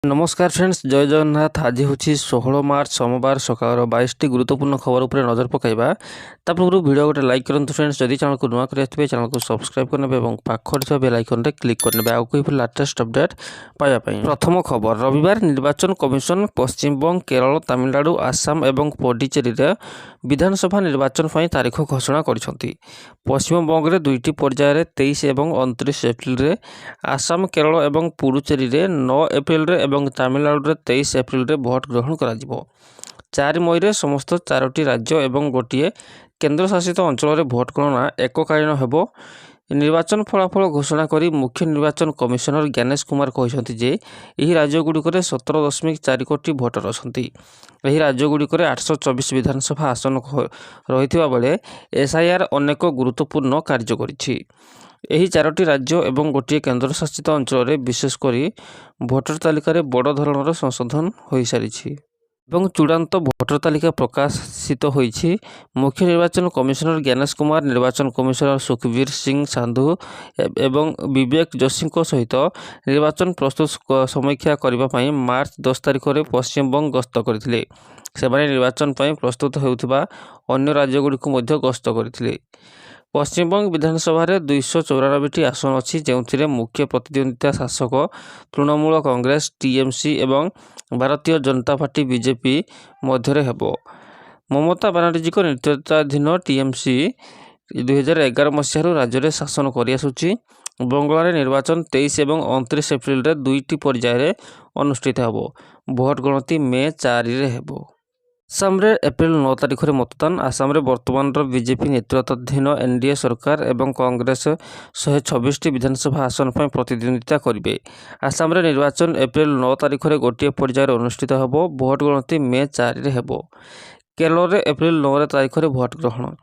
नमस्कार फ्रेंड्स, जय जगन्नाथ। आज हूँ 16 मार्च सोमवार सकाल 22टी गुरुत्वपूर्ण खबर पर नजर पकाइबा। ता पूर्व वीडियो गोटे लाइक करूँ फ्रेंड्स। जदि चैनल को नुआ कर चैनल को सब्सक्राइब करने और पाखर बेल आइकन रे क्लिक करने आगे लेटेस्ट अपडेट पाइबापी। प्रथम खबर, रविवार निर्वाचन कमिशन पश्चिमबंग, केरल, तमिलनाडु, आसाम और पुडुचेरी विधानसभा निर्वाचन पर तारीख घोषणा कर। पश्चिमबंग में 2टी पर्यायर 23 और 29 एप्रिल रे, आसाम, केरल और पुडुचेरी 9 एप्रिल रे और तमिलनाडु 23 एप्रिल रे भोट ग्रहण करा जिवो। 4 मई रे समस्त 4टी राज्य और गोटे केन्द्रशासित अंचल भोट गणना एककालीन हेबो। निर्वाचन फलाफल घोषणा करी मुख्य निर्वाचन कमिशनर ज्ञानेश कुमार कहते जे यह राज्यगुड़िक 17.4 कोटी भोटर अच्छा। यह राज्यगुड़िक 824 विधानसभा आसन रही बेले एसआईआर अनेक गुरुत्वपूर्ण कार्य करिछि। ଏହି 4ଟି राज्ୟ ଏବଂ ଗୋଟିଏ କେନ୍ଦ୍ରଶାସିତ ଅଞ୍ଚଳରେ ବିଶେଷ କରି ଭୋଟର ତାଲିକାରେ ବଡ଼ ଧରଣର ସଂଶୋଧନ ହୋଇସାରିଛି ଏବଂ ଚୂଡ଼ାନ୍ତ ଭୋଟର ତାଲିକା ପ୍ରକାଶିତ ହୋଇଛି। ମୁଖ୍ୟ ନିର୍ବାଚନ କମିଶନର ଜ୍ଞାନେଶ କୁମାର ନିର୍ବାଚନ କମିଶନର ସୁଖବୀର ସିଂ ସାନ୍ଧୁ ଏବଂ ବିବେକ ଯୋଶୀଙ୍କ ସହିତ ନିର୍ବାଚନ ପ୍ରସ୍ତୁତ ସମୀକ୍ଷା କରିବା ପାଇଁ ମାର୍ଚ୍ଚ 10 ତାରିଖରେ ପଶ୍ଚିମବଙ୍ଗ ଗସ୍ତ କରିଥିଲେ। ସେମାନେ ନିର୍ବାଚନ ପାଇଁ ପ୍ରସ୍ତୁତ ହେଉଥିବା ଅନ୍ୟ ରାଜ୍ୟଗୁଡ଼ିକୁ ମଧ୍ୟ ଗସ୍ତ କରିଥିଲେ। पश्चिमबंग विधानसभा 294टी आसन अच्छी, जो मुख्य प्रतिद्वंदिता शासक तृणमूल कांग्रेस टीएमसी और भारतीय जनता पार्टी बीजेपी मध्य हेबो। ममता बनर्जी नेतृत्वाधीन टीएमसी 2011 मसीह राज्य में शासन कर। बंगलार निर्वाचन 23 और 29 एप्रिल 2टी पर्यायर अनुष्ठित हेबो। भोट गणति मे 4 रे हेबो। आसाम एप्रिल 9 तारिख में मतदान। आसाम वर्तमान बीजेपी नेतृत्वाधीन एनडीए सरकार और कांग्रेस 126टी विधानसभा आसन पर प्रतिद्वंदिता करेंगे। आसाम निर्वाचन एप्रिल 9 तारिख में गोटे पर्यायर अनुष्ठित हेबो। भोट गणति मे 4 रे हेबो। केरल एप्रिल 9 तारिख में भोट ग्रहण।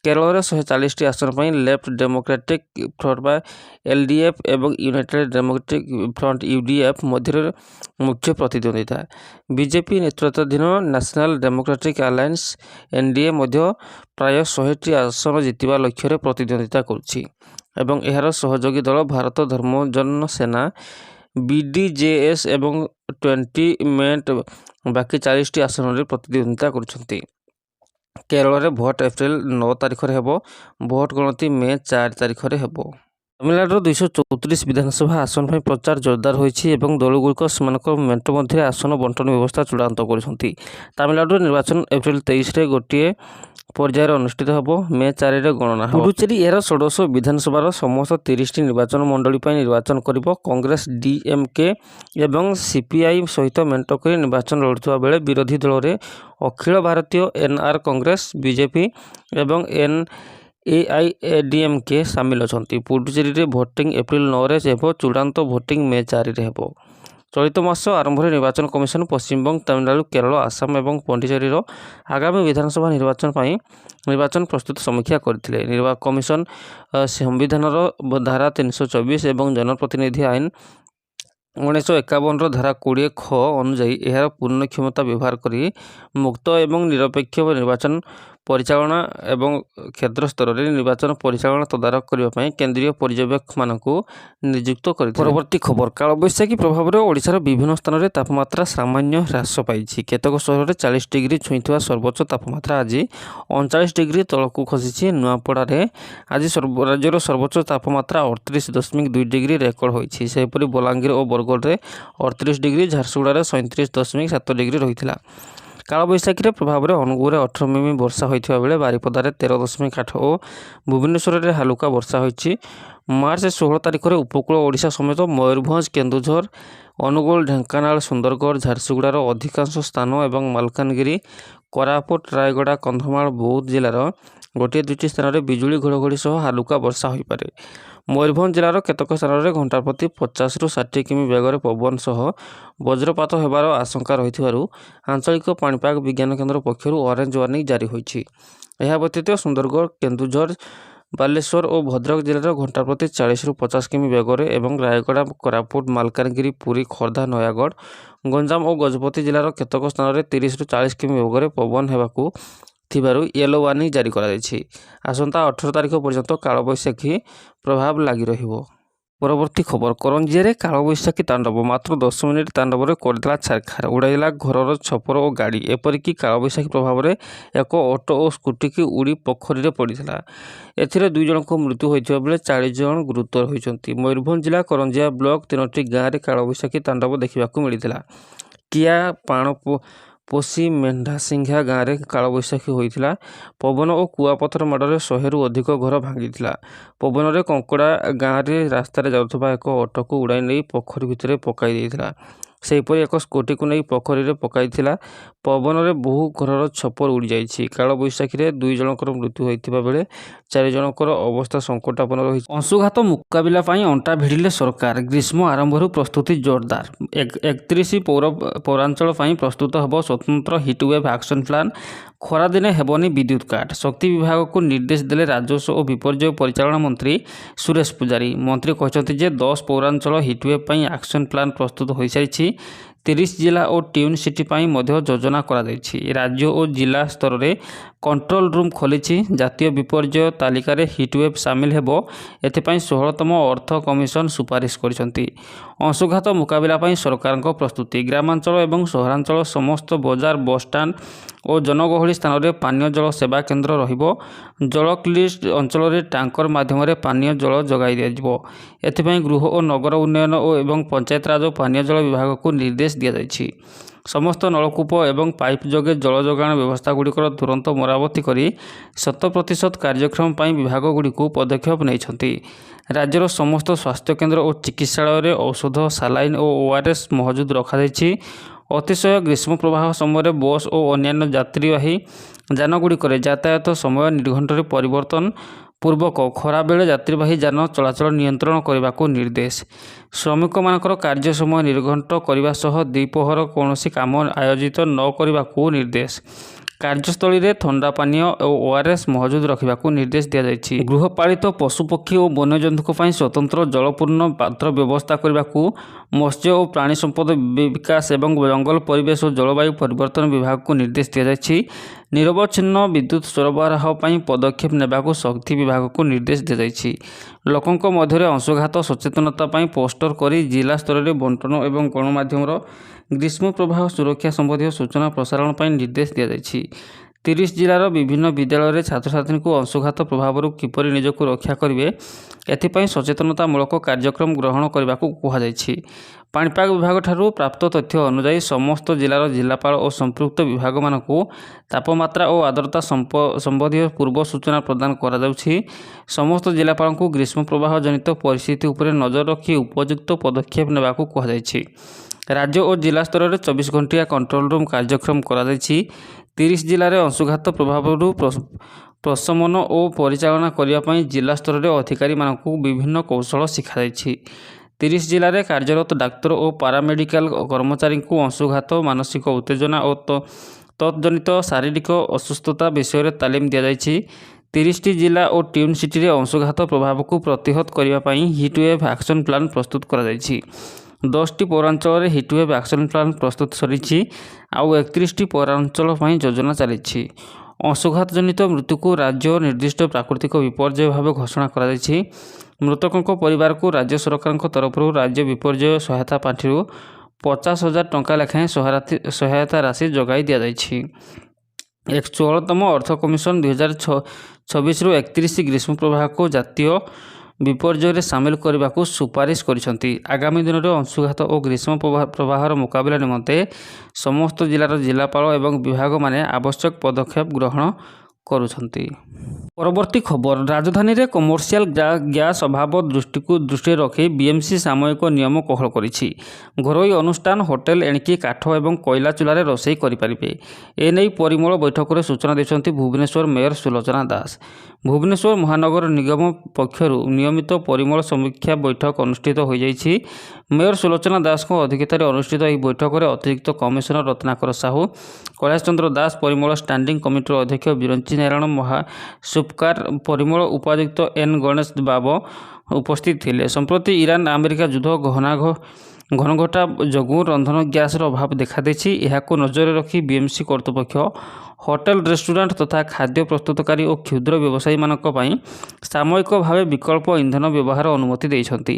केरल 140टी आसन पर लेफ्ट डेमोक्रेटिक फ्रंट एलडीएफ और यूनाइटेड डेमोक्रेटिक फ्रंट यूडीएफ मध्य मुख्य प्रतिद्वंदिता। बीजेपी नेतृत्वाधीन नेशनल डेमोक्रेटिक अलायंस एनडीए मध्य प्राय 100टी आसन जितवा लक्ष्य प्रतिद्वंदिता करुछि एवं एहार सहयोगी दल भारत धर्मजन सेना बीडीजेएस एवं 20 मेंट बाकी 40टी आसन में प्रतिद्वंदिता करुछन्ति। केरल में भोट एप्रिल 9 तारिख में हेबो। भोट गणति मे 4 तारिख में हेबो। तमिलनाडु 234 विधानसभा आसन पर प्रचार जोरदार होइछि एवं दलगुड़िक सेमानकर मेंट मध्य आसन बंटन व्यवस्था चूड़ांत करिसंति। तमिलनाडु निर्वाचन एप्रिल 23 रे गोटे पर्यायर अनुष्ठित हेबो। मे 4 रे गणना हेबो। पुडुचेरी एହାର षोडश विधानसभा समस्त 30टी निर्वाचन मंडली पर निर्वाचन करिबो। कांग्रेस डीएमके एवं सीपीआई सहित मेंट कर निर्वाचन लड़ुवा बेले विरोधी दल रे अखिल भारतीय एनआर कांग्रेस बीजेपी एवं एआईएडीएमके सामिल अछंती। पुडुचेरी रे भोटिंग एप्रिल 9 रे हेबो। चूड़ांत भोटिंग मे 4 रे हेबो। चलित मास आरंभ में निर्वाचन कमिशन पश्चिमबंग, तमिलनाडु, केरल, आसाम और पुडुचेरी आगामी विधानसभा निर्वाचन पर निर्वाचन प्रस्तुत समीक्षा करथिले। निर्वाचन कमिशन संविधान धारा 324 और जनप्रतिनिधि आईन 1951 धारा 20 ख अनुजाई यार पूर्ण क्षमता व्यवहार करी मुक्त एवं निरपेक्ष निर्वाचन परिचालना एवं क्षेत्र स्तर में निर्वाचन परिचालना तदारख करने केंद्रीय पर्यवेक्षक मानक नियुक्त कर। परवर्ती खबर, कालबैशाखी प्रभाव में ओडिशार विभिन्न स्थान में तापमात्रा सामान्य ह्रास पाई। केतक सहर में 40 डिग्री छुईवा सर्वोच्च तापमात्रा आज 39 डिग्री तलक खसी। नुआपड़ा आज राज्यर सर्वोच्च तापमात्रा 38.2 डिग्री रेकर्ड होती। सेहीपरि बलांगीर और बरगढ़ में 38 डिग्री, झारसुगुड़ा 37.7 डिग्री रही। कालबैशाखी प्रभाव में अनुगुल 18 मिमी वर्षा होता बेले बारिपदार 13.8 और भुवनेश्वर में हालुका वर्षा होती। मार्च 16 तारिख में उपकूल ओडिशा समेत मयूरभंज, केन्दुझर, अनुगुल, ढेंकानाल, सुंदरगढ़, झारसुगुड़ार अधिकांश स्थान और मालकानगिरी, कोरापुट, रायगड़ा, कंधमाल, बौद्ध जिलार गोटे 2टी स्थान में बिजुली घड़घड़ी सह हालुका वर्षा हो पारे। मयूरभंज जिलार केतक स्थान में घंटा प्रति 50 ରୁ 60 किमी बेगर पवन सह वज्रपात होबार आशंका रही। आंचलिक पाणीपाग विज्ञान केन्द्र पक्षर ऑरेंज वार्निंग जारी होइछि। यह व्यतीत सुंदरगढ़, केन्दुझर, बालेश्वर और भद्रक जिलार घंटा प्रति 40 ରୁ 50 किमी बेगर एवं रायगड़ा, कोरापुट, मालकानगिरी, पुरी, खोर्धा, नयागढ़, गंजाम और गजपति जिलार केतक स्थान में 30 ରୁ 40 किमी बेगर पवन हेबाकू थिबारु येलो वार्निंग जारी करा जायछि। आसंता 18 तारिख पर्यंत कालबैशाखी प्रभाव लागि रहिबो। ପରବର୍ତ୍ତୀ ଖବର କରଞ୍ଜିଆରେ କାଳବୈଶାଖୀ ତାଣ୍ଡବ ମାତ୍ର 10 ମିନିଟ୍ ତାଣ୍ଡବରେ କରିଦେଲା ଛାରଖାର ଉଡ଼ାଇଲା ଘରର ଛପର ଓ ଗାଡ଼ି। ଏପରିକି କାଳବୈଶାଖୀ ପ୍ରଭାବରେ ଏକ ଅଟୋ ଓ ସ୍କୁଟିକି ଉଡ଼ି ପୋଖରୀରେ ପଡ଼ିଥିଲା। ଏଥିରେ 2 ଜଣଙ୍କ ମୃତ୍ୟୁ ହୋଇଥିବା ବେଳେ 40 ଜଣ ଗୁରୁତର ହୋଇଛନ୍ତି। ମୟୂରଭଞ୍ଜ ଜିଲ୍ଲା କରଞ୍ଜିଆ ବ୍ଲକ 3ଟି ଗାଁରେ କାଳବୈଶାଖୀ ତାଣ୍ଡବ ଦେଖିବାକୁ ମିଳିଥିଲା। କିଆ ପାଣପୋଷି ମେଣ୍ଢାସିଂଘା ଗାଁରେ କାଳବୈଶାଖୀ ହୋଇଥିଲା। ପବନ ଓ କୁଆପଥର ମାଡ଼ରେ 100ରୁ ଅଧିକ ଘର ଭାଙ୍ଗିଥିଲା। ପବନରେ କଙ୍କଡ଼ା ଗାଁରେ ରାସ୍ତାରେ ଯାଉଥିବା ଏକ ଅଟୋକୁ ଉଡ଼ାଇ ନେଇ ପୋଖରୀ ଭିତରେ ପକାଇ ଦେଇଥିଲା। ସେହିପରି ଏକ ସ୍କୁଟିକୁ ନେଇ ପୋଖରୀରେ ପକାଇଥିଲା। ପବନରେ ବହୁ ଘରର ଛପର ଉଡ଼ିଯାଇଛି। କାଳବୈଶାଖୀରେ 2 ଜଣଙ୍କର ମୃତ୍ୟୁ ହୋଇଥିବା ବେଳେ 4 ଜଣଙ୍କର ଅବସ୍ଥା ସଙ୍କଟାପନ୍ନ ରହିଛି। ଅଂଶୁଘାତ ମୁକାବିଲା ପାଇଁ ଅଣ୍ଟା ଭିଡ଼ିଲେ ସରକାର। ଗ୍ରୀଷ୍ମ ଆରମ୍ଭରୁ ପ୍ରସ୍ତୁତି ଜୋରଦାର। 31 ପୌରାଞ୍ଚଳ ପାଇଁ ପ୍ରସ୍ତୁତ ହେବ ସ୍ୱତନ୍ତ୍ର ହିଟୱେଭ୍ ଆକ୍ସନ ପ୍ଲାନ୍। ଖରାଦିନେ ହେବନି ବିଦ୍ୟୁତ୍ କାଟ। ଶକ୍ତି ବିଭାଗକୁ ନିର୍ଦ୍ଦେଶ ଦେଲେ ରାଜସ୍ୱ ଓ ବିପର୍ଯ୍ୟୟ ପରିଚାଳନା ମନ୍ତ୍ରୀ ସୁରେଶ ପୂଜାରୀ। ମନ୍ତ୍ରୀ କହିଛନ୍ତି ଯେ 10 ପୌରାଞ୍ଚଳ ହିଟୱେଭ୍ ପାଇଁ ଆକ୍ସନ ପ୍ଲାନ୍ ପ୍ରସ୍ତୁତ ହୋଇସାରିଛି। 30 ଜିଲ୍ଲା ଓ ଟ୍ୱିନ୍ ସିଟି ପାଇଁ ମଧ୍ୟ ଯୋଜନା କରାଯାଇଛି। ରାଜ୍ୟ ଓ ଜିଲ୍ଲା ସ୍ତରରେ କଣ୍ଟ୍ରୋଲ ରୁମ୍ ଖୋଲିଛି। ଜାତୀୟ ବିପର୍ଯ୍ୟୟ ତାଲିକାରେ ହିଟୱେଭ୍ ସାମିଲ ହେବ। ଏଥିପାଇଁ 16ତମ ଅର୍ଥ କମିଶନ ସୁପାରିଶ କରିଛନ୍ତି। ଅଂଶୁଘାତ ମୁକାବିଲା ପାଇଁ ସରକାରଙ୍କ ପ୍ରସ୍ତୁତି। ଗ୍ରାମାଞ୍ଚଳ ଏବଂ ସହରାଞ୍ଚଳ ସମସ୍ତ ବଜାର, ବସ୍ଷ୍ଟାଣ୍ଡ ଓ ଜନଗହଳି ସ୍ଥାନରେ ପାନୀୟ ଜଳ ସେବା କେନ୍ଦ୍ର ରହିବ। ଜଳକ୍ଲିଷ୍ଟ ଅଞ୍ଚଳରେ ଟ୍ୟାଙ୍କର ମାଧ୍ୟମରେ ପାନୀୟ ଜଳ ଯୋଗାଇ ଦିଆଯିବ। ଏଥିପାଇଁ ଗୃହ ଓ ନଗର ଉନ୍ନୟନ ଏବଂ ପଞ୍ଚାୟତରାଜ ଓ ପାନୀୟ ଜଳ ବିଭାଗକୁ ନିର୍ଦ୍ଦେଶ ଦିଆଯାଇଛି। ସମସ୍ତ ନଳକୂପ ଏବଂ ପାଇପ୍ ଯୋଗେ ଜଳ ଯୋଗାଣ ବ୍ୟବସ୍ଥାଗୁଡ଼ିକର ତୁରନ୍ତ ମରାମତି କରି 100% କାର୍ଯ୍ୟକ୍ଷମ ପାଇଁ ବିଭାଗଗୁଡ଼ିକୁ ପଦକ୍ଷେପ ନେଇଛନ୍ତି। ରାଜ୍ୟର ସମସ୍ତ ସ୍ୱାସ୍ଥ୍ୟକେନ୍ଦ୍ର ଓ ଚିକିତ୍ସାଳୟରେ ଔଷଧ, ସାଲାଇନ୍ ଓ ORS ମହଜୁଦ ରଖାଯାଇଛି। ଅତିଶୟ ଗ୍ରୀଷ୍ମ ପ୍ରବାହ ସମୟରେ ବସ୍ ଓ ଅନ୍ୟାନ୍ୟ ଯାତ୍ରୀବାହୀ ଯାନଗୁଡ଼ିକରେ ଯାତାୟାତ ସମୟ ନିର୍ଘଣ୍ଟରେ ପରିବର୍ତ୍ତନ ପୂର୍ବକ ଖରାବେଳେ ଯାତ୍ରୀବାହୀ ଯାନ ଚଳାଚଳ ନିୟନ୍ତ୍ରଣ କରିବାକୁ ନିର୍ଦ୍ଦେଶ। ଶ୍ରମିକମାନଙ୍କର କାର୍ଯ୍ୟ ସମୟ ନିର୍ଘଣ୍ଟ କରିବା ସହ ଦ୍ୱିପହର କୌଣସି କାମ ଆୟୋଜିତ ନ କରିବାକୁ ନିର୍ଦ୍ଦେଶ। କାର୍ଯ୍ୟସ୍ଥଳୀରେ ଥଣ୍ଡା ପାନୀୟ ଓ ORS ମହଜୁଦ ରଖିବାକୁ ନିର୍ଦ୍ଦେଶ ଦିଆଯାଇଛି। ଗୃହପାଳିତ ପଶୁପକ୍ଷୀ ଓ ବନ୍ୟଜନ୍ତୁଙ୍କ ପାଇଁ ସ୍ୱତନ୍ତ୍ର ଜଳପୂର୍ଣ୍ଣ ପାତ୍ର ବ୍ୟବସ୍ଥା କରିବାକୁ ମତ୍ସ୍ୟ ଓ ପ୍ରାଣୀ ସମ୍ପଦ ବିକାଶ ଏବଂ ଜଙ୍ଗଲ ପରିବେଶ ଓ ଜଳବାୟୁ ପରିବର୍ତ୍ତନ ବିଭାଗକୁ ନିର୍ଦ୍ଦେଶ ଦିଆଯାଇଛି। ନିରବଚ୍ଛିନ୍ନ ବିଦ୍ୟୁତ୍ ସରବରାହ ପାଇଁ ପଦକ୍ଷେପ ନେବାକୁ ଶକ୍ତି ବିଭାଗକୁ ନିର୍ଦ୍ଦେଶ ଦିଆଯାଇଛି। ଲୋକଙ୍କ ମଧ୍ୟରେ ଅଂଶୁଘାତ ସଚେତନତା ପାଇଁ ପୋଷ୍ଟର କରି ଜିଲ୍ଲା ସ୍ତରରେ ବଣ୍ଟନ ଏବଂ ଗଣମାଧ୍ୟମର ଗ୍ରୀଷ୍ମ ପ୍ରବାହ ସୁରକ୍ଷା ସମ୍ବନ୍ଧୀୟ ସୂଚନା ପ୍ରସାରଣ ପାଇଁ ନିର୍ଦ୍ଦେଶ ଦିଆଯାଇଛି। 30 ଜିଲ୍ଲାର ବିଭିନ୍ନ ବିଦ୍ୟାଳୟରେ ଛାତ୍ରଛାତ୍ରୀଙ୍କୁ ଅଂଶୁଘାତ ପ୍ରଭାବରୁ କିପରି ନିଜକୁ ରକ୍ଷା କରିବେ, ଏଥିପାଇଁ ସଚେତନତାମୂଳକ କାର୍ଯ୍ୟକ୍ରମ ଗ୍ରହଣ କରିବାକୁ କୁହାଯାଇଛି। ପାଣିପାଗ ବିଭାଗଠାରୁ ପ୍ରାପ୍ତ ତଥ୍ୟ ଅନୁଯାୟୀ ସମସ୍ତ ଜିଲ୍ଲାର ଜିଲ୍ଲାପାଳ ଓ ସମ୍ପୃକ୍ତ ବିଭାଗମାନଙ୍କୁ ତାପମାତ୍ରା ଓ ଆର୍ଦ୍ରତା ସମ୍ବନ୍ଧୀୟ ପୂର୍ବ ସୂଚନା ପ୍ରଦାନ କରାଯାଉଛି। ସମସ୍ତ ଜିଲ୍ଲାପାଳଙ୍କୁ ଗ୍ରୀଷ୍ମ ପ୍ରବାହ ଜନିତ ପରିସ୍ଥିତି ଉପରେ ନଜର ରଖି ଉପଯୁକ୍ତ ପଦକ୍ଷେପ ନେବାକୁ କୁହାଯାଇଛି। ରାଜ୍ୟ ଓ ଜିଲ୍ଲା ସ୍ତରରେ 24 ଘଣ୍ଟିଆ କଣ୍ଟ୍ରୋଲ ରୁମ୍ କାର୍ଯ୍ୟକ୍ଷମ କରାଯାଇଛି। 30 ଜିଲ୍ଲାରେ ଅଂଶୁଘାତ ପ୍ରଭାବରୁ ପ୍ରଶମନ ଓ ପରିଚାଳନା କରିବା ପାଇଁ ଜିଲ୍ଲା ସ୍ତରରେ ଅଧିକାରୀମାନଙ୍କୁ ବିଭିନ୍ନ କୌଶଳ ଶିଖାଯାଇଛି। 30 ଜିଲ୍ଲାରେ କାର୍ଯ୍ୟରତ ଡାକ୍ତର ଓ ପାରାମେଡ଼ିକାଲ କର୍ମଚାରୀଙ୍କୁ ଅଂଶୁଘାତ, ମାନସିକ ଉତ୍ତେଜନା ଓ ତତ୍ଜନିତ ଶାରୀରିକ ଅସୁସ୍ଥତା ବିଷୟରେ ତାଲିମ ଦିଆଯାଇଛି। 30ଟି ଜିଲ୍ଲା ଓ ଟ୍ୱିନ୍ ସିଟିରେ ଅଂଶୁଘାତ ପ୍ରଭାବକୁ ପ୍ରତିହତ କରିବା ପାଇଁ ହିଟୱେଭ୍ ଆକ୍ସନ ପ୍ଲାନ୍ ପ୍ରସ୍ତୁତ କରାଯାଇଛି। 10ଟି ପୌରାଞ୍ଚଳରେ ହିଟୱେଭ୍ ଆକ୍ସନ ପ୍ଲାନ୍ ପ୍ରସ୍ତୁତ ସରିଛି। ଆଉ 31ଟି ପୌରାଞ୍ଚଳ ପାଇଁ ଯୋଜନା ଚାଲିଛି। ଅଂଶୁଘାତ ଜନିତ ମୃତ୍ୟୁକୁ ରାଜ୍ୟ ନିର୍ଦ୍ଦିଷ୍ଟ ପ୍ରାକୃତିକ ବିପର୍ଯ୍ୟୟ ଭାବେ ଘୋଷଣା କରାଯାଇଛି। ମୃତକଙ୍କ ପରିବାରକୁ ରାଜ୍ୟ ସରକାରଙ୍କ ତରଫରୁ ରାଜ୍ୟ ବିପର୍ଯ୍ୟୟ ସହାୟତା ପାଣ୍ଠିରୁ 50,000 ଟଙ୍କା ଲେଖାଏଁ ସହାୟତା ରାଶି ଯୋଗାଇ ଦିଆଯାଇଛି। 16ତମ ଅର୍ଥ କମିଶନ 2026ରୁ 31 ଗ୍ରୀଷ୍ମ ପ୍ରବାହକୁ ଜାତୀୟ ବିପର୍ଯ୍ୟୟରେ ସାମିଲ କରିବାକୁ ସୁପାରିଶ କରିଛନ୍ତି। ଆଗାମୀ ଦିନରେ ଅଂଶୁଘାତ ଓ ଗ୍ରୀଷ୍ମ ପ୍ରବାହର ମୁକାବିଲା ନିମନ୍ତେ ସମସ୍ତ ଜିଲ୍ଲାର ଜିଲ୍ଲାପାଳ ଏବଂ ବିଭାଗମାନେ ଆବଶ୍ୟକ ପଦକ୍ଷେପ ଗ୍ରହଣ କରୁଛନ୍ତି। ପରବର୍ତ୍ତୀ ଖବର ରାଜଧାନୀରେ କମର୍ସିଆଲ ଗ୍ୟାସ୍ ଅଭାବ ଦୃଷ୍ଟିରେ ରଖି BMC ସାମୟିକ ନିୟମ କୋହଳ କରିଛି। ଘରୋଇ ଅନୁଷ୍ଠାନ, ହୋଟେଲ ଏଣିକି କାଠ ଏବଂ କୋଇଲା ଚୁଲାରେ ରୋଷେଇ କରିପାରିବେ। ଏନେଇ ପରିମଳ ବୈଠକରେ ସୂଚନା ଦେଇଛନ୍ତି ଭୁବନେଶ୍ୱର ମେୟର ସୁଲୋଚନା ଦାସ। ଭୁବନେଶ୍ୱର ମହାନଗର ନିଗମ ପକ୍ଷରୁ ନିୟମିତ ପରିମଳ ସମୀକ୍ଷା ବୈଠକ ଅନୁଷ୍ଠିତ ହୋଇଯାଇଛି। ମେୟର ସୁଲୋଚନା ଦାସଙ୍କ ଅଧ୍ୟକ୍ଷତାରେ ଅନୁଷ୍ଠିତ ଏହି ବୈଠକରେ ଅତିରିକ୍ତ କମିଶନର ରତ୍ନାକର ସାହୁ, କୈଳାସ ଚନ୍ଦ୍ର ଦାସ, ପରିମଳ ଷ୍ଟାଣ୍ଡିଂ କମିଟିର ଅଧ୍ୟକ୍ଷ ବିରଞ୍ଚି ନାରାୟଣ ମହାସୁପକାର, ପରିମଳ ଉପାୟୁକ୍ତ N ଗଣେଶ ବାବ ଉପସ୍ଥିତ ଥିଲେ। ସମ୍ପ୍ରତି ଇରାନ ଆମେରିକା ଯୁଦ୍ଧ ଘନଘଟା ଯୋଗୁଁ ରନ୍ଧନ ଗ୍ୟାସ୍ର ଅଭାବ ଦେଖାଦେଇଛି। ଏହାକୁ ନଜରରେ ରଖି ବିଏମ୍ସି କର୍ତ୍ତୃପକ୍ଷ ହୋଟେଲ, ରେଷ୍ଟୁରାଣ୍ଟ ତଥା ଖାଦ୍ୟ ପ୍ରସ୍ତୁତକାରୀ ଓ କ୍ଷୁଦ୍ର ବ୍ୟବସାୟୀମାନଙ୍କ ପାଇଁ ସାମୟିକ ଭାବେ ବିକଳ୍ପ ଇନ୍ଧନ ବ୍ୟବହାର ଅନୁମତି ଦେଇଛନ୍ତି।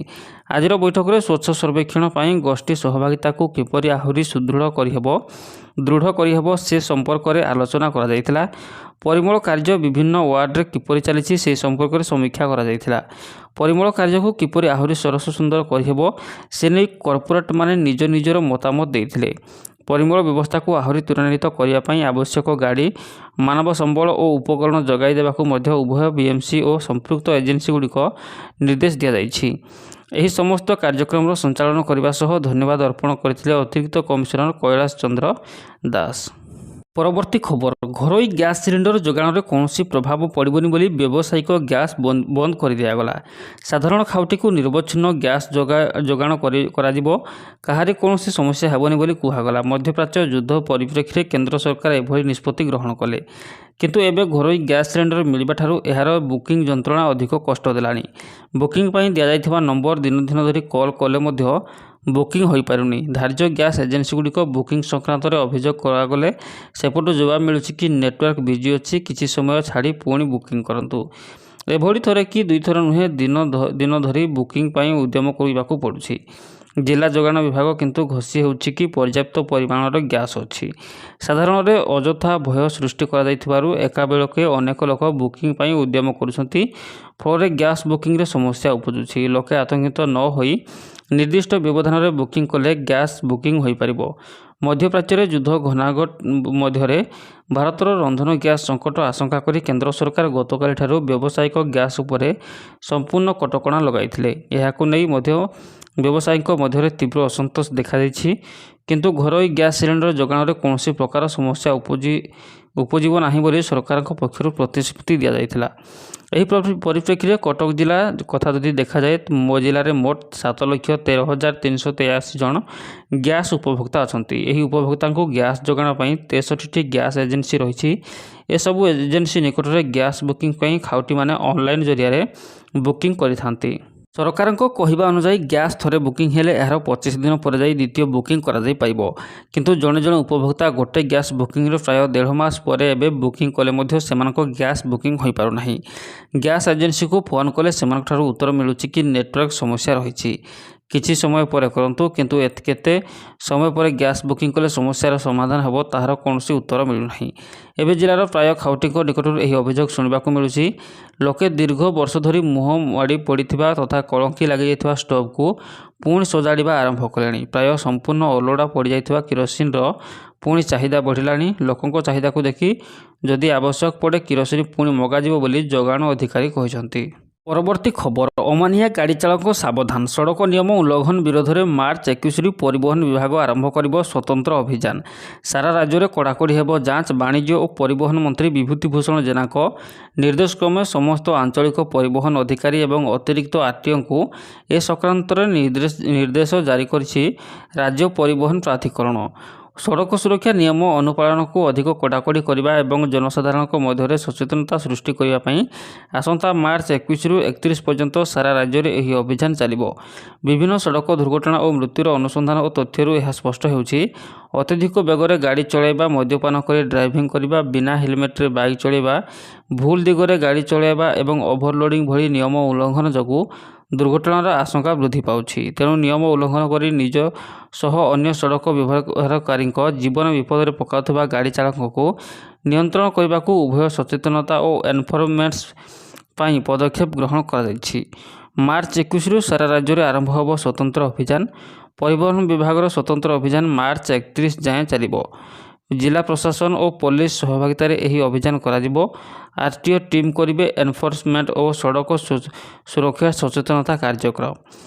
ଆଜିର ବୈଠକରେ ସ୍ୱଚ୍ଛ ସର୍ବେକ୍ଷଣ ପାଇଁ ଗୋଷ୍ଠୀ ସହଭାଗିତାକୁ କିପରି ଆହୁରି ଦୃଢ଼ କରିହେବ ସେ ସମ୍ପର୍କରେ ଆଲୋଚନା କରାଯାଇଥିଲା। ପରିମଳ କାର୍ଯ୍ୟ ବିଭିନ୍ନ ୱାର୍ଡରେ କିପରି ଚାଲିଛି ସେ ସମ୍ପର୍କରେ ସମୀକ୍ଷା କରାଯାଇଥିଲା। ପରିମଳ କାର୍ଯ୍ୟକୁ କିପରି ଆହୁରି ସରସ ସୁନ୍ଦର କରିହେବ ସେ ନେଇ କର୍ପୋରେଟମାନେ ନିଜର ମତାମତ ଦେଇଥିଲେ। ପରିମଳ ବ୍ୟବସ୍ଥାକୁ ଆହୁରି ତ୍ୱରାନ୍ୱିତ କରିବା ପାଇଁ ଆବଶ୍ୟକ ଗାଡ଼ି, ମାନବ ସମ୍ବଳ ଓ ଉପକରଣ ଯୋଗାଇ ଦେବାକୁ ମଧ୍ୟ ଉଭୟ ବିଏମ୍ସି ଓ ସମ୍ପୃକ୍ତ ଏଜେନ୍ସିଗୁଡ଼ିକ ନିର୍ଦ୍ଦେଶ ଦିଆଯାଇଛି। ଏହି ସମସ୍ତ କାର୍ଯ୍ୟକ୍ରମର ସଞ୍ଚାଳନ କରିବା ସହ ଧନ୍ୟବାଦ ଅର୍ପଣ କରିଥିଲେ ଅତିରିକ୍ତ କମିଶନର କୈଳାସ ଚନ୍ଦ୍ର ଦାସ। ପରବର୍ତ୍ତୀ ଖବର, ଘରୋଇ ଗ୍ୟାସ୍ ସିଲିଣ୍ଡର ଯୋଗାଣରେ କୌଣସି ପ୍ରଭାବ ପଡ଼ିବନି ବୋଲି ବ୍ୟବସାୟିକ ଗ୍ୟାସ୍ ବନ୍ଦ କରିଦିଆଗଲା। ସାଧାରଣ ଖାଉଟିକୁ ନିରବଚ୍ଛିନ୍ନ ଗ୍ୟାସ୍ ଯୋଗାଣ କରାଯିବ, କାହାରି କୌଣସି ସମସ୍ୟା ହେବନି ବୋଲି କୁହାଗଲା। ମଧ୍ୟପ୍ରାଚ୍ୟ ଯୁଦ୍ଧ ପରିପ୍ରେକ୍ଷୀରେ କେନ୍ଦ୍ର ସରକାର ଏଭଳି ନିଷ୍ପତ୍ତି ଗ୍ରହଣ କଲେ। କିନ୍ତୁ ଏବେ ଘରୋଇ ଗ୍ୟାସ୍ ସିଲିଣ୍ଡର ମିଳିବା ଠାରୁ ଏହାର ବୁକିଂ ଯନ୍ତ୍ରଣା ଅଧିକ କଷ୍ଟ ଦେଲାଣି। ବୁକିଂ ପାଇଁ ଦିଆଯାଇଥିବା ନମ୍ବର ଦିନ ଧରି କଲ୍ କଲେ ମଧ୍ୟ ବୁକିଂ ହୋଇପାରୁନି। ଧାର୍ଯ୍ୟ ଗ୍ୟାସ୍ ଏଜେନ୍ସିଗୁଡ଼ିକ ବୁକିଂ ସଂକ୍ରାନ୍ତରେ ଅଭିଯୋଗ କରାଗଲେ ସେପଟୁ ଜବାବ ମିଳୁଛି କି ନେଟୱାର୍କ ବିଜି ଅଛି, କିଛି ସମୟ ଛାଡ଼ି ପୁଣି ବୁକିଂ କରନ୍ତୁ। ଏଭଳି ଥରେ କି ଦୁଇଥର ନୁହେଁ, ଦିନ ଧରି ବୁକିଂ ପାଇଁ ଉଦ୍ୟମ କରିବାକୁ ପଡ଼ୁଛି। ଜିଲ୍ଲା ଯୋଗାଣ ବିଭାଗ କିନ୍ତୁ ଘୋଷି ହେଉଛି କି ପର୍ଯ୍ୟାପ୍ତ ପରିମାଣର ଗ୍ୟାସ୍ ଅଛି। ସାଧାରଣରେ ଅଯଥା ଭୟ ସୃଷ୍ଟି କରାଯାଇଥିବାରୁ ଏକାବେଳକେ ଅନେକ ଲୋକ ବୁକିଂ ପାଇଁ ଉଦ୍ୟମ କରୁଛନ୍ତି। ଫଳରେ ଗ୍ୟାସ୍ ବୁକିଂରେ ସମସ୍ୟା ଉପୁଜୁଛି। ଲୋକେ ଆତଙ୍କିତ ନ ହୋଇ ନିର୍ଦ୍ଦିଷ୍ଟ ବ୍ୟବଧାନରେ ବୁକିଂ କଲେ ଗ୍ୟାସ୍ ବୁକିଂ ହୋଇପାରିବ। ମଧ୍ୟପ୍ରାଚ୍ୟରେ ଯୁଦ୍ଧ ଘନାଘଟ ମଧ୍ୟରେ ଭାରତର ରନ୍ଧନ ଗ୍ୟାସ୍ ସଂକଟ ଆଶଙ୍କା କରି କେନ୍ଦ୍ର ସରକାର ଗତକାଲିଠାରୁ ବ୍ୟବସାୟିକ ଗ୍ୟାସ୍ ଉପରେ ସମ୍ପୂର୍ଣ୍ଣ କଟକଣା ଲଗାଇଥିଲେ। ଏହାକୁ ନେଇ ମଧ୍ୟ ବ୍ୟବସାୟୀଙ୍କ ମଧ୍ୟରେ ତୀବ୍ର ଅସନ୍ତୋଷ ଦେଖାଦେଇଛି। କିନ୍ତୁ ଘରୋଇ ଗ୍ୟାସ୍ ସିଲିଣ୍ଡର ଯୋଗାଣରେ କୌଣସି ପ୍ରକାର ସମସ୍ୟା ଉପୁଜିବ ନାହିଁ ବୋଲି ସରକାରଙ୍କ ପକ୍ଷରୁ ପ୍ରତିଶ୍ରୁତି ଦିଆଯାଇଥିଲା। ଏହି ପରିପ୍ରେକ୍ଷୀରେ କଟକ ଜିଲ୍ଲା କଥା ଯଦି ଦେଖାଯାଏ, ମୋ ଜିଲ୍ଲାରେ ମୋଟ 7,13,383 ଜଣ ଗ୍ୟାସ୍ ଉପଭୋକ୍ତା ଅଛନ୍ତି। ଏହି ଉପଭୋକ୍ତାଙ୍କୁ ଗ୍ୟାସ୍ ଯୋଗାଣ ପାଇଁ 63ଟି ଗ୍ୟାସ୍ ଏଜେନ୍ସି ରହିଛି। ଏସବୁ ଏଜେନ୍ସି ନିକଟରେ ଗ୍ୟାସ୍ ବୁକିଂ ପାଇଁ ଖାଉଟିମାନେ ଅନଲାଇନ୍ ଜରିଆରେ ବୁକିଂ କରିଥାନ୍ତି। ସରକାରଙ୍କ କହିବା ଅନୁଯାୟୀ ଗ୍ୟାସ୍ ଥରେ ବୁକିଂ ହେଲେ ଏହାର 25 ଦିନ ପରେ ଯାଇ ଦ୍ୱିତୀୟ ବୁକିଂ କରାଯାଇପାରିବ। କିନ୍ତୁ ଜଣେ ଉପଭୋକ୍ତା ଗୋଟେ ଗ୍ୟାସ୍ ବୁକିଂର ପ୍ରାୟ 1.5 ମାସ ପରେ ଏବେ ବୁକିଂ କଲେ ମଧ୍ୟ ସେମାନଙ୍କ ଗ୍ୟାସ୍ ବୁକିଂ ହୋଇପାରୁନାହିଁ। ଗ୍ୟାସ୍ ଏଜେନ୍ସିକୁ ଫୋନ୍ କଲେ ସେମାନଙ୍କଠାରୁ ଉତ୍ତର ମିଳୁଛି କି ନେଟୱାର୍କ ସମସ୍ୟା ରହିଛି, କିଛି ସମୟ ପରେ କରନ୍ତୁ। କିନ୍ତୁ କେତେ ସମୟ ପରେ ଗ୍ୟାସ୍ ବୁକିଂ କଲେ ସମସ୍ୟାର ସମାଧାନ ହେବ ତାହାର କୌଣସି ଉତ୍ତର ମିଳୁନାହିଁ। ଏବେ ଜିଲ୍ଲାର ପ୍ରାୟ ଖାଉଟିଙ୍କ ନିକଟରୁ ଏହି ଅଭିଯୋଗ ଶୁଣିବାକୁ ମିଳୁଛି। ଲୋକେ ଦୀର୍ଘ ବର୍ଷ ଧରି ମୁହଁ ମାଡ଼ି ପଡ଼ିଥିବା ତଥା କଳଙ୍କି ଲାଗିଯାଇଥିବା ଷ୍ଟୋଭ୍କୁ ପୁଣି ସଜାଡ଼ିବା ଆରମ୍ଭ କଲେଣି। ପ୍ରାୟ ସମ୍ପୂର୍ଣ୍ଣ ଅଲୋଡ଼ା ପଡ଼ିଯାଇଥିବା କିରୋସିନ୍ର ପୁଣି ଚାହିଦା ବଢ଼ିଲାଣି। ଲୋକଙ୍କ ଚାହିଦାକୁ ଦେଖି ଯଦି ଆବଶ୍ୟକ ପଡ଼େ କିରୋସିନ ପୁଣି ମଗାଯିବ ବୋଲି ଯୋଗାଣ ଅଧିକାରୀ କହିଛନ୍ତି। ପରବର୍ତ୍ତୀ ଖବର, ଅମାନିଆ ଗାଡ଼ି ଚାଳକ ସାବଧାନ। ସଡ଼କ ନିୟମ ଉଲ୍ଲଂଘନ ବିରୋଧରେ ମାର୍ଚ୍ଚ 21ରୁ ପରିବହନ ବିଭାଗ ଆରମ୍ଭ କରିବ ସ୍ୱତନ୍ତ୍ର ଅଭିଯାନ। ସାରା ରାଜ୍ୟରେ କଡ଼ାକଡ଼ି ହେବ ଯାଞ୍ଚ। ବାଣିଜ୍ୟ ଓ ପରିବହନ ମନ୍ତ୍ରୀ ବିଭୂତି ଭୂଷଣ ଜେନାଙ୍କ ନିର୍ଦ୍ଦେଶକ୍ରମେ ସମସ୍ତ ଆଞ୍ଚଳିକ ପରିବହନ ଅଧିକାରୀ ଏବଂ ଅତିରିକ୍ତ ଆରଟିଓଙ୍କୁ ଏ ସଂକ୍ରାନ୍ତରେ ନିର୍ଦ୍ଦେଶ ଜାରି କରିଛି ରାଜ୍ୟ ପରିବହନ ପ୍ରାଧିକରଣ। ସଡ଼କ ସୁରକ୍ଷା ନିୟମ ଅନୁପାଳନକୁ ଅଧିକ କଡ଼ାକଡ଼ି କରିବା ଏବଂ ଜନସାଧାରଣଙ୍କ ମଧ୍ୟରେ ସଚେତନତା ସୃଷ୍ଟି କରିବା ପାଇଁ ଆସନ୍ତା ମାର୍ଚ୍ଚ 21ରୁ 31 ପର୍ଯ୍ୟନ୍ତ ସାରା ରାଜ୍ୟରେ ଏହି ଅଭିଯାନ ଚାଲିବ। ବିଭିନ୍ନ ସଡ଼କ ଦୁର୍ଘଟଣା ଓ ମୃତ୍ୟୁର ଅନୁସନ୍ଧାନ ଓ ତଥ୍ୟରୁ ଏହା ସ୍ପଷ୍ଟ ହେଉଛି, ଅତ୍ୟଧିକ ବେଗରେ ଗାଡ଼ି ଚଳାଇବା, ମଦ୍ୟପାନ କରି ଡ୍ରାଇଭିଂ କରିବା, ବିନା ହେଲମେଟରେ ବାଇକ୍ ଚଳାଇବା, ଭୁଲ ଦିଗରେ ଗାଡ଼ି ଚଳାଇବା ଏବଂ ଓଭରଲୋଡ଼ିଂ ଭଳି ନିୟମ ଉଲ୍ଲଂଘନ ଯୋଗୁଁ ଦୁର୍ଘଟଣାର ଆଶଙ୍କା ବୃଦ୍ଧି ପାଉଛି। ତେଣୁ ନିୟମ ଉଲ୍ଲଂଘନ କରି ନିଜ ସହ ଅନ୍ୟ ସଡ଼କ ବ୍ୟବହାରକାରୀଙ୍କ ଜୀବନ ବିପଦରେ ପକାଉଥିବା ଗାଡ଼ି ଚାଳକଙ୍କୁ ନିୟନ୍ତ୍ରଣ କରିବାକୁ ଉଭୟ ସଚେତନତା ଓ ଏନଫୋର୍ସମେଣ୍ଟ ପାଇଁ ପଦକ୍ଷେପ ଗ୍ରହଣ କରାଯାଇଛି। ମାର୍ଚ୍ଚ 21ରୁ ସାରା ରାଜ୍ୟରେ ଆରମ୍ଭ ହେବ ସ୍ୱତନ୍ତ୍ର ଅଭିଯାନ। ପରିବହନ ବିଭାଗର ସ୍ୱତନ୍ତ୍ର ଅଭିଯାନ ମାର୍ଚ୍ଚ 31 ଯାଏଁ ଚାଲିବ। ଜିଲ୍ଲା ପ୍ରଶାସନ ଓ ପୋଲିସ ସହଭାଗିତାରେ ଏହି ଅଭିଯାନ କରାଯିବ। ଆରଟିଓ ଟିମ୍ କରିବେ ଏନଫୋର୍ସମେଣ୍ଟ ଓ ସଡ଼କ ସୁରକ୍ଷା ସଚେତନତା କାର୍ଯ୍ୟକ୍ରମ।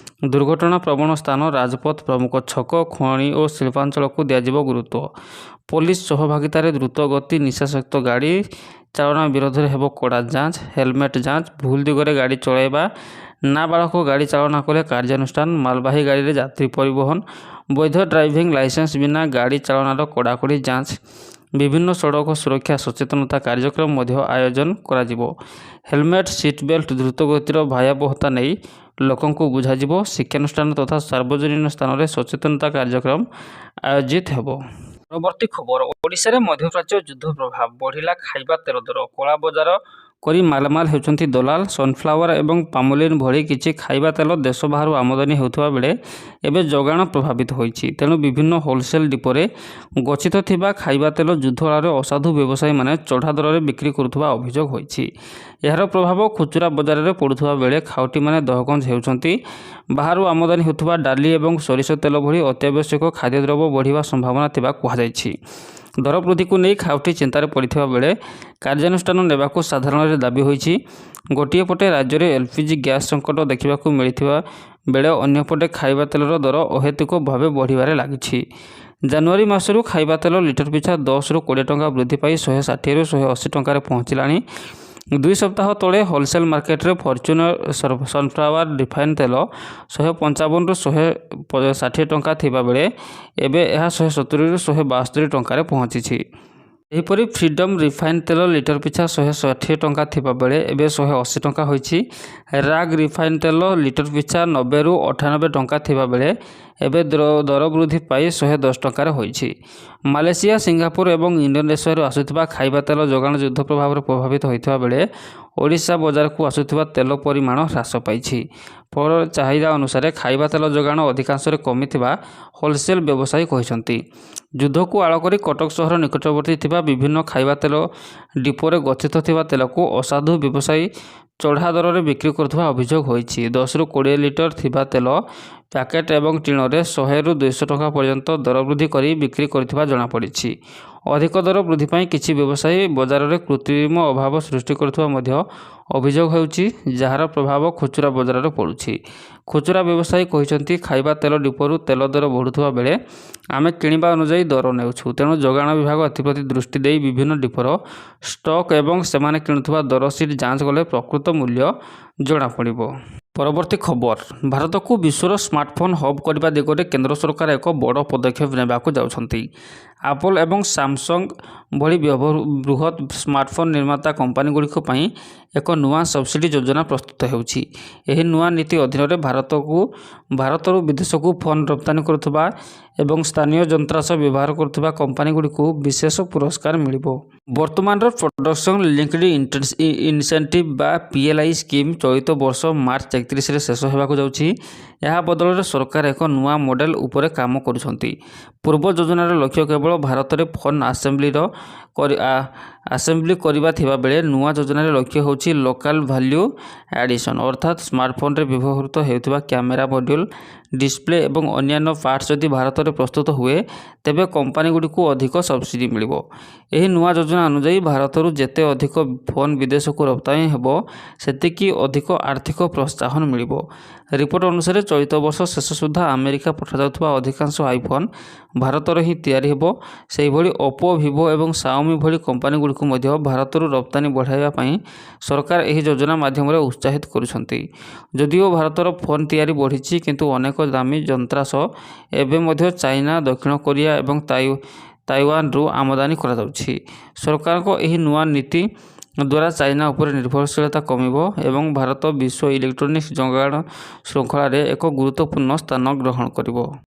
ଦୁର୍ଘଟଣା ପ୍ରବଣ ସ୍ଥାନ, ରାଜପଥ, ପ୍ରମୁଖ ଛକ, ଖଣି ଓ ଶିଳ୍ପାଞ୍ଚଳକୁ ଦିଆଯିବ ଗୁରୁତ୍ୱ। ପୋଲିସ ସହଭାଗିତାରେ ଦ୍ରୁତ ଗତି, ନିଶାସକ୍ତ ଗାଡ଼ି ଚାଳନା ବିରୋଧରେ ହେବ କଡ଼ା ଯାଞ୍ଚ। ହେଲମେଟ ଯାଞ୍ଚ, ଭୁଲ ଦିଗରେ ଗାଡ଼ି ଚଳାଇବା, ନାବାଳକ ଗାଡ଼ି ଚାଳନା କଲେ କାର୍ଯ୍ୟାନୁଷ୍ଠାନ, ମାଲବାହୀ ଗାଡ଼ିରେ ଯାତ୍ରୀ ପରିବହନ, ବୈଧ ଡ୍ରାଇଭିଂ ଲାଇସେନ୍ସ ବିନା ଗାଡ଼ି ଚାଳନାର କଡ଼ାକଡ଼ି ଯାଞ୍ଚ। ବିଭିନ୍ନ ସଡ଼କ ସୁରକ୍ଷା ସଚେତନତା କାର୍ଯ୍ୟକ୍ରମ ମଧ୍ୟ ଆୟୋଜନ କରାଯିବ। ହେଲମେଟ, ସିଟ୍ ବେଲ୍ଟ, ଦ୍ରୁତ ଗତିର ଭୟାବହତା ନେଇ ଲୋକଙ୍କୁ ବୁଝାଯିବ। ଶିକ୍ଷାନୁଷ୍ଠାନ ତଥା ସାର୍ବଜନୀନ ସ୍ଥାନରେ ସଚେତନତା କାର୍ଯ୍ୟକ୍ରମ ଆୟୋଜିତ ହେବ। ପରବର୍ତ୍ତୀ ଖବର, ଓଡ଼ିଶାରେ ମଧ୍ୟପ୍ରାଚ୍ୟ ଯୁଦ୍ଧ ପ୍ରଭାବ, ବଢ଼ିଲା ଖାଇବା ତେଲ ଦର। କଳା ବଜାର କରି ମାଲାମାଲ ହେଉଛନ୍ତି ଦଲାଲ। ସନଫ୍ଲାୱାର ଏବଂ ପାମୋଲିନ୍ ଭଳି କିଛି ଖାଇବା ତେଲ ଦେଶ ବାହାରୁ ଆମଦାନୀ ହେଉଥିବା ବେଳେ ଏବେ ଯୋଗାଣ ପ୍ରଭାବିତ ହୋଇଛି। ତେଣୁ ବିଭିନ୍ନ ହୋଲସେଲ୍ ଡିପୋରେ ଗଚ୍ଛିତ ଥିବା ଖାଇବା ତେଲ ଯୁଦ୍ଧକାଳରେ ଅସାଧୁ ବ୍ୟବସାୟୀମାନେ ଚଢ଼ା ଦରରେ ବିକ୍ରି କରୁଥିବା ଅଭିଯୋଗ ହୋଇଛି। ଏହାର ପ୍ରଭାବ ଖୁଚୁରା ବଜାରରେ ପଡ଼ୁଥିବା ବେଳେ ଖାଉଟିମାନେ ଦହଗଞ୍ଜ ହେଉଛନ୍ତି। ବାହାରୁ ଆମଦାନୀ ହେଉଥିବା ଡାଲି ଏବଂ ସୋରିଷ ତେଲ ଭଳି ଅତ୍ୟାବଶ୍ୟକ ଖାଦ୍ୟଦ୍ରବ୍ୟ ବଢ଼ିବା ସମ୍ଭାବନା ଥିବା କୁହାଯାଇଛି। ଦର ବୃଦ୍ଧିକୁ ନେଇ ଖାଉଟି ଚିନ୍ତାରେ ପଡ଼ିଥିବା ବେଳେ କାର୍ଯ୍ୟାନୁଷ୍ଠାନ ନେବାକୁ ସାଧାରଣରେ ଦାବି ହୋଇଛି। ଗୋଟିଏ ପଟେ ରାଜ୍ୟରେ ଏଲ୍‌ପିଜି ଗ୍ୟାସ୍ ସଂକଟ ଦେଖିବାକୁ ମିଳିଥିବା ବେଳେ ଅନ୍ୟପଟେ ଖାଇବା ତେଲର ଦର ଅହେତୁକ ଭାବେ ବଢ଼ିବାରେ ଲାଗିଛି। ଜାନୁଆରୀ ମାସରୁ ଖାଇବା ତେଲ ଲିଟର ପିଛା 10ରୁ 20 ଟଙ୍କା ବୃଦ୍ଧି ପାଇ 160ରୁ 180 ଟଙ୍କାରେ ପହଞ୍ଚିଲାଣି। 2 ସପ୍ତାହ ତଳେ ହୋଲସେଲ୍ ମାର୍କେଟରେ ଫର୍ଚ୍ୟୁନର ସନଫ୍ଲାୱାର ରିଫାଇନ୍ ତେଲ 155ରୁ 160 ଟଙ୍କା ଥିବାବେଳେ ଏବେ ଏହା 170ରୁ 172 ଟଙ୍କାରେ ପହଞ୍ଚିଛି। ଏହିପରି ଫ୍ରିଡମ୍ ରିଫାଇନ୍ ତେଲ ଲିଟର ପିଛା 160 ଟଙ୍କା ଥିବାବେଳେ ଏବେ 180 ଟଙ୍କା ହୋଇଛି। ରାଗ୍ ରିଫାଇନ୍ ତେଲ ଲିଟର ପିଛା 90ରୁ 98 ଟଙ୍କା ଥିବାବେଳେ ଏବେ ଦର ବୃଦ୍ଧି ପାଇ 110 ଟଙ୍କାରେ ହୋଇଛି। ମାଲେସିଆ, ସିଙ୍ଗାପୁର ଏବଂ ଇଣ୍ଡୋନେସିଆରୁ ଆସୁଥିବା ଖାଇବା ତେଲ ଯୋଗାଣ ଯୁଦ୍ଧ ପ୍ରଭାବରେ ପ୍ରଭାବିତ ହୋଇଥିବା ବେଳେ ଓଡ଼ିଶା ବଜାରକୁ ଆସୁଥିବା ତେଲ ପରିମାଣ ହ୍ରାସ ପାଇଛି। ଫଳରେ ଚାହିଦା ଅନୁସାରେ ଖାଇବା ତେଲ ଯୋଗାଣ ଅଧିକାଂଶରେ କମିଥିବା ହୋଲସେଲ୍ ବ୍ୟବସାୟୀ କହିଛନ୍ତି। ଯୁଦ୍ଧକୁ ଆଳ କରି କଟକ ସହର ନିକଟବର୍ତ୍ତୀ ଥିବା ବିଭିନ୍ନ ଖାଇବା ତେଲ ଡିପୋରେ ଗଚ୍ଛିତ ଥିବା ତେଲକୁ ଅସାଧୁ ବ୍ୟବସାୟୀ ଚଢ଼ା ଦରରେ ବିକ୍ରି କରୁଥିବା ଅଭିଯୋଗ ହୋଇଛି। 10ରୁ 20 ଲିଟର ଥିବା ତେଲ ପ୍ୟାକେଟ୍ ଏବଂ ଟିଣରେ 100ରୁ 200 ଟଙ୍କା ପର୍ଯ୍ୟନ୍ତ ଦର ବୃଦ୍ଧି କରି ବିକ୍ରି କରୁଥିବା ଜଣାପଡ଼ିଛି। ଅଧିକ ଦର ବୃଦ୍ଧି ପାଇଁ କିଛି ବ୍ୟବସାୟୀ ବଜାରରେ କୃତ୍ରିମ ଅଭାବ ସୃଷ୍ଟି କରୁଥିବା ମଧ୍ୟ ଅଭିଯୋଗ ହେଉଛି, ଯାହାର ପ୍ରଭାବ ଖୁଚୁରା ବଜାରରେ ପଡ଼ୁଛି। ଖୁଚୁରା ବ୍ୟବସାୟୀ କହିଛନ୍ତି, ଖାଇବା ତେଲ ଡିପୋରୁ ତେଲ ଦର ବଢ଼ୁଥିବା ବେଳେ ଆମେ କିଣିବା ଅନୁଯାୟୀ ଦର ନେଉଛୁ। ତେଣୁ ଯୋଗାଣ ବିଭାଗ ଏଥିପ୍ରତି ଦୃଷ୍ଟି ଦେଇ ବିଭିନ୍ନ ଡିପୋର ଷ୍ଟକ୍ ଏବଂ ସେମାନେ କିଣୁଥିବା ଦର ସିଟ୍ ଯାଞ୍ଚ କଲେ ପ୍ରକୃତ ମୂଲ୍ୟ ଜଣାପଡ଼ିବ। ପରବର୍ତ୍ତୀ ଖବର, ଭାରତକୁ ବିଶ୍ୱର ସ୍ମାର୍ଟଫୋନ୍ ହବ୍ କରିବା ଦିଗରେ କେନ୍ଦ୍ର ସରକାର ଏକ ବଡ଼ ପଦକ୍ଷେପ ନେବାକୁ ଯାଉଛନ୍ତି। ଆପଲ୍ ଏବଂ ସାମସଙ୍ଗ୍ ଭଳି ବୃହତ୍ ସ୍ମାର୍ଟଫୋନ୍ ନିର୍ମାତା କମ୍ପାନୀଗୁଡ଼ିକ ପାଇଁ ଏକ ନୂଆ ସବ୍ସିଡି ଯୋଜନା ପ୍ରସ୍ତୁତ ହେଉଛି। ଏହି ନୂଆ ନୀତି ଅଧୀନରେ ଭାରତରୁ ବିଦେଶକୁ ଫୋନ୍ ରପ୍ତାନି କରୁଥିବା ଏବଂ ସ୍ଥାନୀୟ ଯନ୍ତ୍ରାଂଶ ବ୍ୟବହାର କରୁଥିବା କମ୍ପାନୀଗୁଡ଼ିକୁ ବିଶେଷ ପୁରସ୍କାର ମିଳିବ। ବର୍ତ୍ତମାନର ପ୍ରଡକ୍ସନ୍ ଲିଙ୍କ୍ଡ ଇନସେଣ୍ଟିଭ୍ ବା PLI ସ୍କିମ୍ ଚଳିତ ବର୍ଷ ମାର୍ଚ୍ଚ 31ରେ ଶେଷ ହେବାକୁ ଯାଉଛି। ଏହା ବଦଳରେ ସରକାର ଏକ ନୂଆ ମଡେଲ୍ ଉପରେ କାମ କରୁଛନ୍ତି। ପୂର୍ବ ଯୋଜନାର ଲକ୍ଷ୍ୟ କେବଳ ଭାରତରେ ଫୋନ୍ ଆସେମ୍ବଲି କରିବା ଥିବାବେଳେ ନୂଆ ଯୋଜନାର ଲକ୍ଷ୍ୟ ହେଉଛି ଲୋକାଲ୍ ଭାଲ୍ୟୁ ଆଡିସନ୍, ଅର୍ଥାତ୍ ସ୍ମାର୍ଟଫୋନ୍ରେ ବ୍ୟବହୃତ ହେଉଥିବା କ୍ୟାମେରା ମଡ୍ୟୁଲ୍, ଡିସପ୍ଲେ ଏବଂ ଅନ୍ୟାନ୍ୟ ପାର୍ଟସ୍ ଯଦି ଭାରତରେ ପ୍ରସ୍ତୁତ ହୁଏ ତେବେ କମ୍ପାନୀଗୁଡ଼ିକୁ ଅଧିକ ସବ୍ସିଡି ମିଳିବ। ଏହି ନୂଆ ଯୋଜନା ଅନୁଯାୟୀ ଭାରତରୁ ଯେତେ ଅଧିକ ଫୋନ୍ ବିଦେଶକୁ ରପ୍ତାନି ହେବ ସେତିକି ଅଧିକ ଆର୍ଥିକ ପ୍ରୋତ୍ସାହନ ମିଳିବ। ରିପୋର୍ଟ ଅନୁସାରେ ଚଳିତ ବର୍ଷ ଶେଷ ସୁଦ୍ଧା ଆମେରିକା ପଠାଯାଉଥିବା ଅଧିକାଂଶ ଆଇଫୋନ୍ ଭାରତରେ ହିଁ ତିଆରି ହେବ। ସେହିଭଳି ଓପୋ, ଭିଭୋ ଏବଂ ସାଓମି ଭଳି କମ୍ପାନୀଗୁଡ଼ିକୁ ମଧ୍ୟ ଭାରତରୁ ରପ୍ତାନି ବଢ଼ାଇବା ପାଇଁ ସରକାର ଏହି ଯୋଜନା ମାଧ୍ୟମରେ ଉତ୍ସାହିତ କରୁଛନ୍ତି। ଯଦିଓ ଭାରତର ଫୋନ୍ ତିଆରି ବଢ଼ିଛି, କିନ୍ତୁ ଅନେକ ଦାମୀ ଯନ୍ତ୍ରାଂଶ ଏବେ ମଧ୍ୟ ଚାଇନା, ଦକ୍ଷିଣ କୋରିଆ ଏବଂ ତାଇୱାନରୁ ଆମଦାନୀ କରାଯାଉଛି। ସରକାରଙ୍କ ଏହି ନୂଆ ନୀତି ଦ୍ୱାରା ଚାଇନା ଉପରେ ନିର୍ଭରଶୀଳତା କମିବ ଏବଂ ଭାରତ ବିଶ୍ୱ ଇଲେକ୍ଟ୍ରୋନିକ୍ସ ଯୋଗାଣ ଶୃଙ୍ଖଳାରେ ଏକ ଗୁରୁତ୍ୱପୂର୍ଣ୍ଣ ସ୍ଥାନ ଗ୍ରହଣ କରିବ।